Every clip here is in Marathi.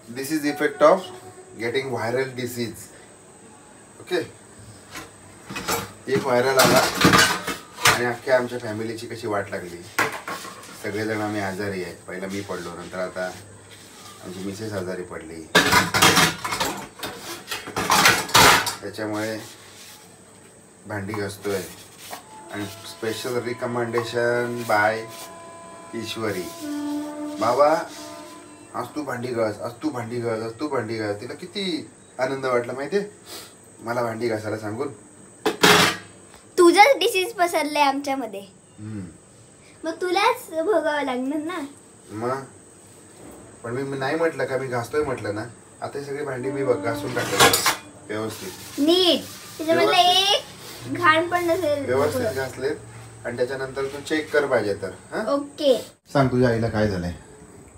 This is effect of getting viral disease. Okay, एक व्हायरल आला आणि अख्ख्या आमच्या फॅमिलीची कशी वाट लागली. सगळेजण आम्ही आजारी आहे. पहिला मी पडलो, नंतर आता आमची मिसेस आजारी पडली. त्याच्यामुळे भांडी घासतोय. आणि स्पेशल रिकमेंडेशन बाय ईश्वरी. बाबा आज तू भांडी घास, आज तू भांडी घास, आज तू भांडी घास. तिला किती आनंद वाटला माहितीये मला भांडी घासायला सांगून. तुझंच डिसीज पसरले आमच्यामध्ये, मग तुलाच भोगावं लागणार ना. मग पण मी नाही म्हटलं का, मी घासतोय म्हटलं ना. आता सगळी भांडी मी घासून टाकलं व्यवस्थित नीट. त्याच्यामधलं एक घाण पण नसेल. व्यवस्थित घासलेत. आणि त्याच्यानंतर तू चेक कर पाहिजे तर. हा ओके. सांग तुझ्या आईला काय झालंय.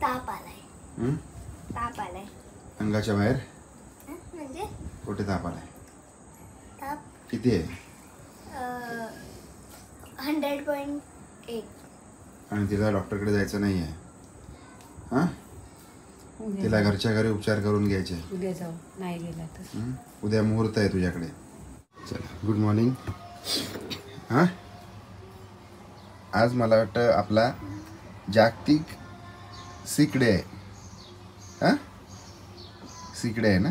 ताप आलाय. ताप आलाय अंगाच्या बाहेर. म्हणजे कुठे ताप आलाय. ताप किती आहे. 100.8. आणि तिला डॉक्टरकडे जायचं नाहीये. हा तिला घरच्या घरी उपचार करून घ्यायचे. उद्या जाऊ, नाही गेला तर. उद्या मुहूर्त आहे तुझ्याकडे. चला गुड मॉर्निंग. हां आज मला वाटतं आपला जागतिक सिक डे आहे. हां सिक डे आहे ना.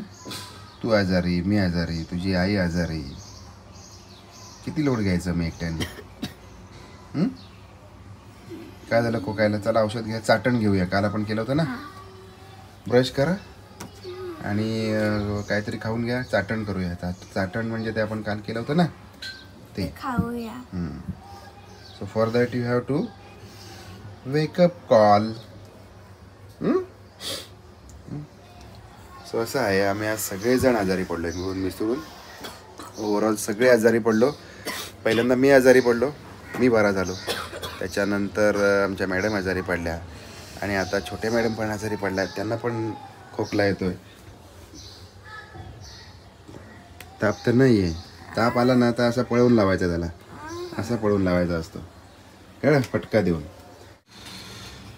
तू आजारी, मी आजारी, तुझी आई आजारी. किती लोड घ्यायचं मी एकट्याने. काय झालं खोकायला. चला औषध घ्या, चाटण घेऊया. काल आपण केलं होतं ना. ब्रश करा आणि काहीतरी खाऊन घ्या. चाटण करूया. चाटण म्हणजे ते आपण काल केलं होतं ना ते खाऊया. So for that you have to wake up call. So असं आहे. आम्ही आज सगळेजण आजारी पडलो. मिळून मिसळून ओव्हरऑल सगळे आजारी पडलो. पहिल्यांदा मी आजारी पडलो, मी बरा झालो. त्याच्यानंतर आमच्या मॅडम आजारी पडल्या. आणि आता छोटे मॅडम पण आजारी पडल्या. त्यांना पण खोकला येतोय. ताप तर नाही आहे. ताप आला ना तर असा पळवून लावायचा त्याला. असा पळवून लावायचा असतो कळलं, फटका देऊन.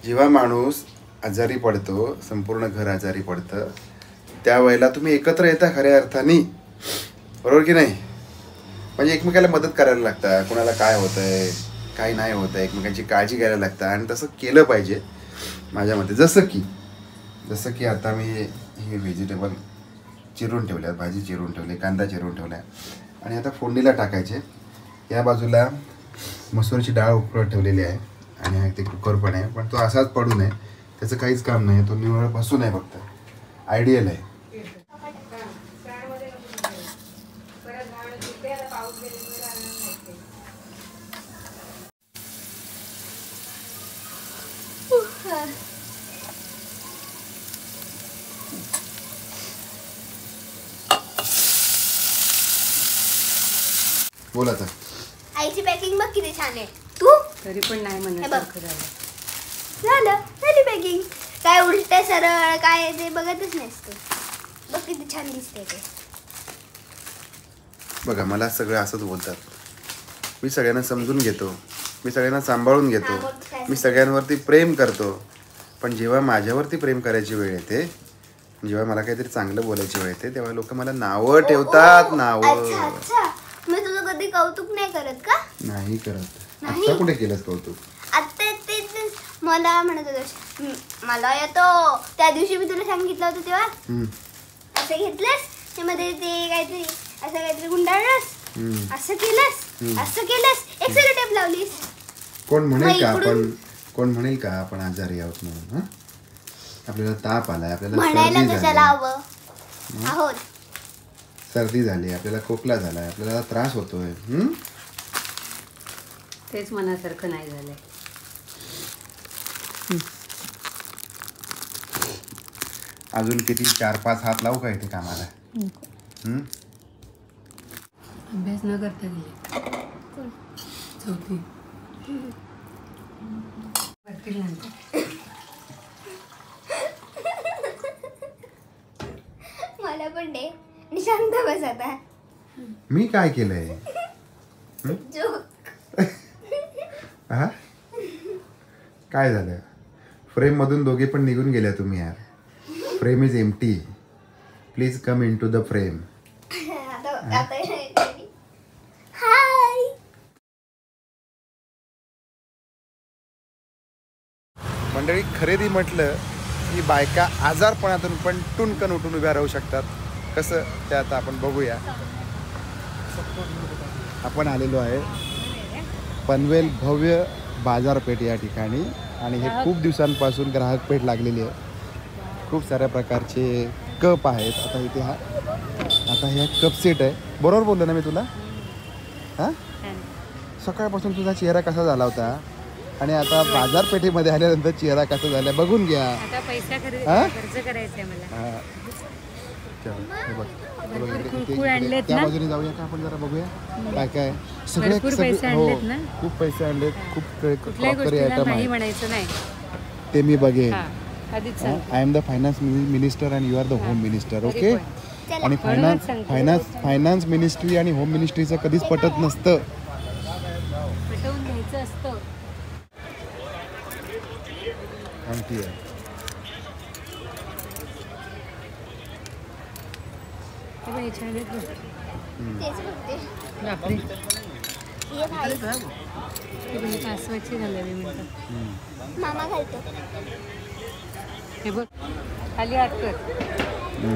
जेव्हा माणूस आजारी पडतो, संपूर्ण घर आजारी पडतं, त्यावेळेला तुम्ही एकत्र येता खऱ्या अर्थाने. बरोबर की नाही. म्हणजे एकमेकाला मदत करायला लागतं. कोणाला काय होतंय काय नाही होतंय, एकमेकांची काळजी घ्यायला लागतं. आणि तसं केलं पाहिजे माझ्या मते. जसं की आता मी हे व्हेजिटेबल चिरून ठेवल्या, भाजी चिरून ठेवली, कांदा चिरून ठेवला. आणि आता फोडणीला टाकायचे. या बाजूला मसूरची डाळ उकळत ठेवलेली आहे. आणि ते कुकर पण आहे. पण तो असाच पडू नये, त्याचं काहीच काम नाही. तो निवळ बसून आहे फक्त. आयडियल आहे. बोला तर. आईची पॅकिंग बघ किती छान आहे. तू तरी पण नाही म्हणण्यासारखं झालं. झाली पॅकिंग. काय उलट सरळ काय ते बघतच नसते. बघ किती छान दिसते ते. बघा मला सगळं असंच बोलतात. मी सगळ्यांना समजून घेतो, मी सगळ्यांना सांभाळून घेतो, मी सगळ्यांवरती प्रेम करतो. पण जेव्हा माझ्यावरती प्रेम करायची वेळ येते, जेव्हा मला काहीतरी चांगलं बोलायची वेळ येते, तेव्हा लोक मला नावं ठेवतात. नावं. मी तुझं कधी कौतुक नाही करत का. नाही करत. आता कुठे केलंस कौतुक. आता ते मला म्हणत होतं मला येतो. त्या दिवशी मी तुला सांगितलं होतं तेव्हा असं घेतलंस त्यामध्ये ते काहीतरी असं काहीतरी गुंडाळलंस, असं केलंस, असं केलंस, एक सेलो टेप लावलीस. कोण म्हणेल का आपण आजारी आहोत म्हणून. आपल्याला ताप आलाय, आपल्याला सर्दी झाली, आपल्याला खोकला झालाय, आपल्याला त्रास होतोय. तेच मनासारखं नाही झालंय. अजून किती 4-5 हात लावू का इथे कामाला. अभ्यास न करता गेले. चौथी करतील नंतर. मला पण दे. शांत बस आता. मी काय केलंय. हा काय झालं. फ्रेम मधून दोघे पण निघून गेल्या तुम्ही यार. Frame is empty. Please come in to the frame. Hi. मंडळी, खरेदी म्हटलं की बायका आजारपणातून पण टुनकन उठून उभ्या राहू शकतात. कसं ते आता आपण बघूया. आपण आलेलो आहे पनवेल भव्य बाजारपेठ या ठिकाणी आणि हे खूप दिवसांपासून ग्राहक पेठ लागलेली आहे. खूप साऱ्या प्रकारचे कप आहेत. आता ह्या कप सेट आहे. बरोबर बोललो ना मी तुला? हां, सकाळपासून तुझा चेहरा कसा झाला होता आणि आता बाजारपेठेमध्ये आल्यानंतर चेहरा कसा झाला बघून घ्या. आता पैसा हा? खर्च करायचा मला. हां, चल हे बघ. भरपूर आणलेत त्या ना? बाजूने जाऊया का आपण, जरा बघूया काय काय सगळे भरपूर पैसे हो, आणलेत ना? खूप पैसे आणलेत. खूप कुठल्याही क्रॉकरी गोष्टीला आयटम नाही आहे. म्हणायचं नाही. ते मी बघेन. हा, आधीच सांग. I am the finance minister and you are the home minister. Okay. आणि म्हणूनच सांगते. फायनान्स मिनिस्ट्री आणि होम मिनिस्ट्रीचं कधीच पटत नसतं. पटवून घ्यायचं असतं. अंगठी आहे. हे बघ, हे छान आहेत बघ. तेच बघते. बापरे, ये भाई. हे बघ, हे कासवाची घालावी म्हणतात. मामा घालतो. हे बघ, खाली हात कर.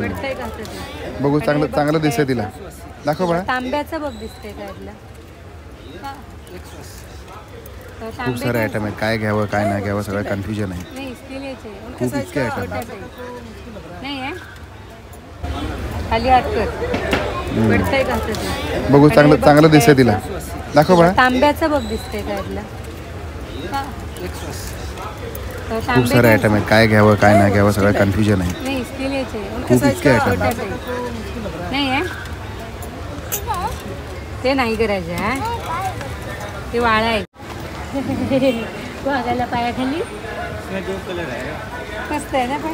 पडतंय का हातात? बघू, आणि चांगलं हे बघ, चांगलं दिसतंय तिला. हे दाखव बघा. तांब्याचं बघ दिसतंय त्यातलं. खूप सारे आयटम आहेत. काय घ्यावं काय नाही घ्यावं सगळं कन्फ्युजन आहे. नाही, स्टीलचे आहे. खूप इतके आयटम आहेत. नाही आहे, खाली हात कर. पडतंय का हातात? बघू, आणि हे बघ, चांगलं दिसतंय तिला. दाखव बघा. तांब्याचं बघ दिसतंय त्यातलं. खूप सारे आयटम आहेत. काय घ्यावं काय नाही घ्यावं सगळं कन्फ्युजन आहे. नाही, स्टीलचे आहे. खूप इतके आयटम आहेत. नाही आहे, ते नाही करायचं. हा, ते वाळा आहे. वाघाला पायाखाली मस्त है ना. पण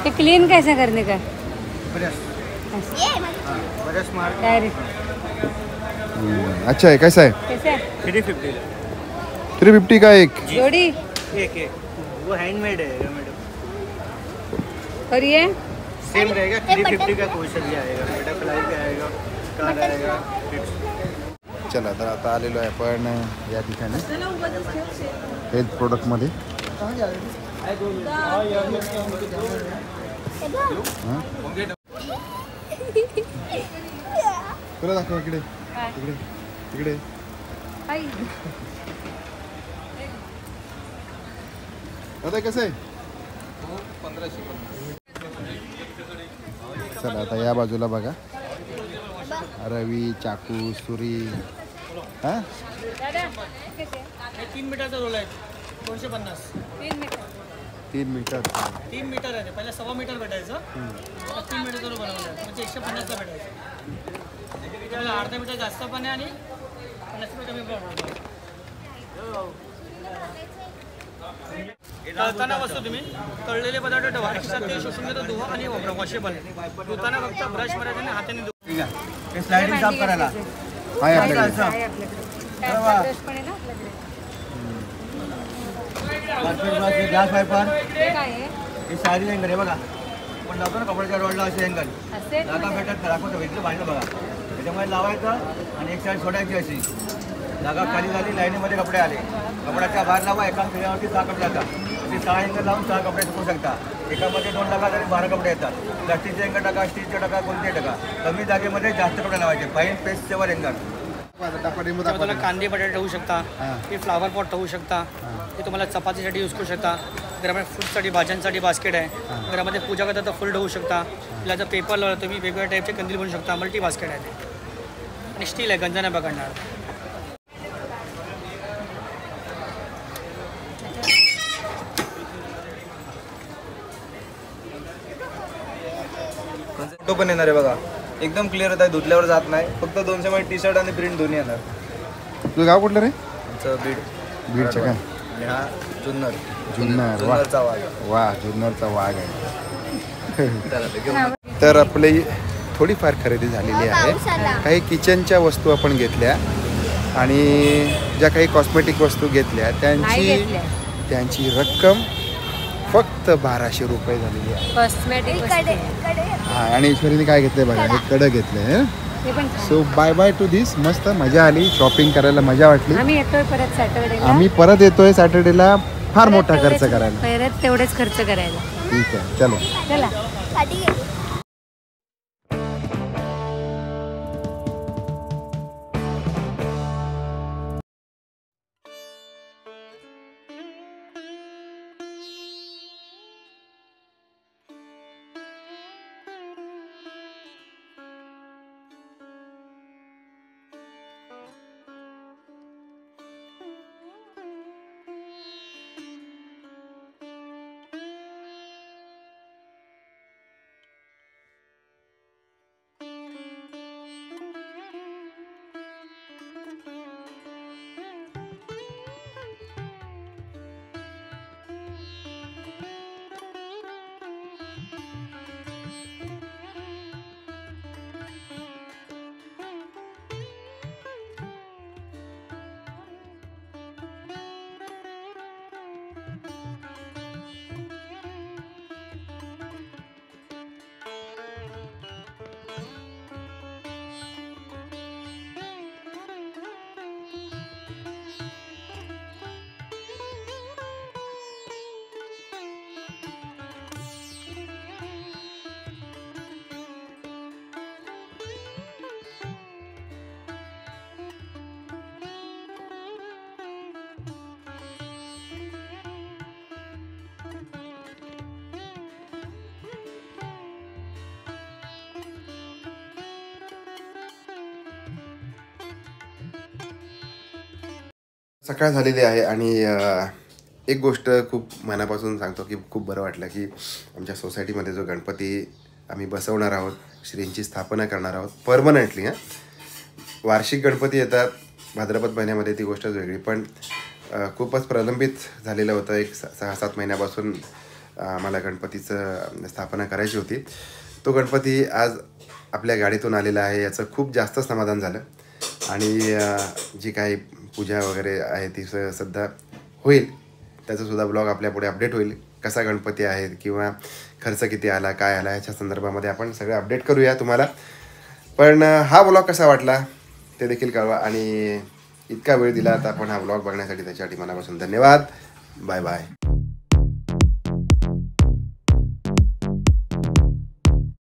ते क्लीन कैसे करने का? डायरेक्ट अच्छा है. कैसा है? कैसे है? 350 350 का एक. जोड़ी. एक वो हैंडमेड है मैडम. और ये सेम रहेगा. 350 का क्वेश्चन भी आएगा. बटरफ्लाई का आएगा, कार आएगा. चला, तर आता आलेलो आहे आपण या ठिकाणी हेल्थ प्रोडक्टमध्ये. तुला दाखव इकडे इकडे इकडे. आई. आता कसं आहे? चला, आता या बाजूला बघा. रवी, चाकू, सुरी. हां, दादा कैसे? 3 मीटरचा रोल आहे. 250. 3 मीटर. 3 मीटर. 3 मीटर आहे. पहिला 1.25 मीटर भेटायचं. आता 3 मीटरचा रोल बनवला आहे. म्हणजे 150चा भेटायचं. त्याला अर्धा मीटर जास्त पण आहे आणि 50 मीटर कमी पण. तळताना वस्तू तुम्ही तळलेले पदार्थ ठेवा. एक्स्ट्रा तेल शोषून घेतो. धुवा आणि वापरा. वॉशेबल. धुताना फक्त ब्रश मारायचं आणि हाताने धुवा. स्लायडिंग साफ करायला आहे आपल्याकडे. आहे आपल्याकडे. त्याचा ब्रश पण आहे ना आपल्याकडे. Glass viper. हे काय आहे? हे साडी हँगर आहे बघा. आपण लावतो ना कपड्याच्या रोडला असे हँगर. असे जागा भेटत दाखवतो. इथलं भांडं बघा. त्याच्यामुळे लावायचं आणि एक साईड सोडायची अशी. जागा खाली झाली, लाईनीमध्ये कपडे आले. कपड्याच्या बाहेर लावा. एका पिढ्यावरती 6 कपडे येतात. ते 6 हँगर लावून 6 कपडे सुकू शकता. एकामध्ये 2 टाका तरी 12 कपडे येतात. प्लास्टिकचे हँगर टाका, स्टीलचे टाका, कोणते टाका. कमी जागेमध्ये जास्त कपडे लावायचे. फाईन पेस्टचे वर हँगर. तुम्हाला कांदे बटाटे ठेवू शकता. हे फ्लावर पॉट ठेवू शकता. हे तुम्हाला चपातीसाठी यूज करू शकता. घरामध्ये फ्रूटसाठी भाज्यांसाठी बास्केट आहे. घरामध्ये पूजा करता तर फुल ठेवू शकता. त्याला जर पेपर लावला तुम्ही वेगवेगळ्या टाईपचे कंदील बनवू शकता. मल्टी बास्केट आहे ते. आणि स्टील आहे, गंजा नाही पकडणार. फोटो पण येणार आहे बघा. एकदम क्लिअर होत आहे. धुतल्यावर जात नाही. फक्त 200 मध्ये टी शर्ट आणि प्रिंट दोन्ही येणार. तुझं गाव कुठलं रे? आमचं बीड. बीडचं काय? आणि हा जुन्नर. जुन्नर. वा जुन्नरचा वाघ. वा, जुन्नरचा वाघ आहे. चला ते घेऊन. तर आपली थोडीफार खरेदी झालेली आहे. पाऊस आला. काही किचनच्या वस्तू आपण घेतल्या आणि ज्या काही कॉस्मेटिक वस्तू घेतल्या नाही घेतल्या. त्यांची रक्कम फक्त 1200 रुपये झालेली आहे. कॉस्मॅटिक कडे कडे हा आणि ईश्वरीने काय घेतलंय बघा, हे कडं घेतलंय. हे पण सो बाय बाय टू दिस. मस्त मजा आली, शॉपिंग करायला मजा वाटली. आम्ही येतोय परत सॅटर्डेला. आम्ही परत येतोय सॅटर्डेला फार मोठा खर्च करायला. परत तेवढेच खर्च करायला. ठीक आहे, चलो. चला. साठी घे. सकाळ झालेली आहे आणि एक गोष्ट खूप मनापासून सांगतो की खूप बरं वाटलं की आमच्या सोसायटीमध्ये जो गणपती आम्ही बसवणार आहोत, श्रींची स्थापना करणार आहोत परमनंटली. वार्षिक गणपती येतात भाद्रपद महिन्यामध्ये, ती गोष्टच वेगळी. पण खूपच प्रलंबित झालेलं होतं. एक 6-7 महिन्यापासून आम्हाला गणपतीचं स्थापना करायची होती. तो गणपती आज आपल्या गाडीतून आलेला आहे, याचं खूप जास्त समाधान झालं. आणि जी काही पूजा वगैरे आहे ती सध्या होईल, त्याचासुद्धा ब्लॉग आपल्यापुढे अपडेट होईल. कसा गणपती आहे किंवा खर्च किती आला, काय आला, ह्याच्या संदर्भामध्ये आपण सगळं अपडेट करूया तुम्हाला. पण हा ब्लॉग कसा वाटला ते देखील कळवा. आणि इतका वेळ दिला तर आपण हा ब्लॉग बघण्यासाठी त्याच्यासाठी मनापासून धन्यवाद. Bye bye.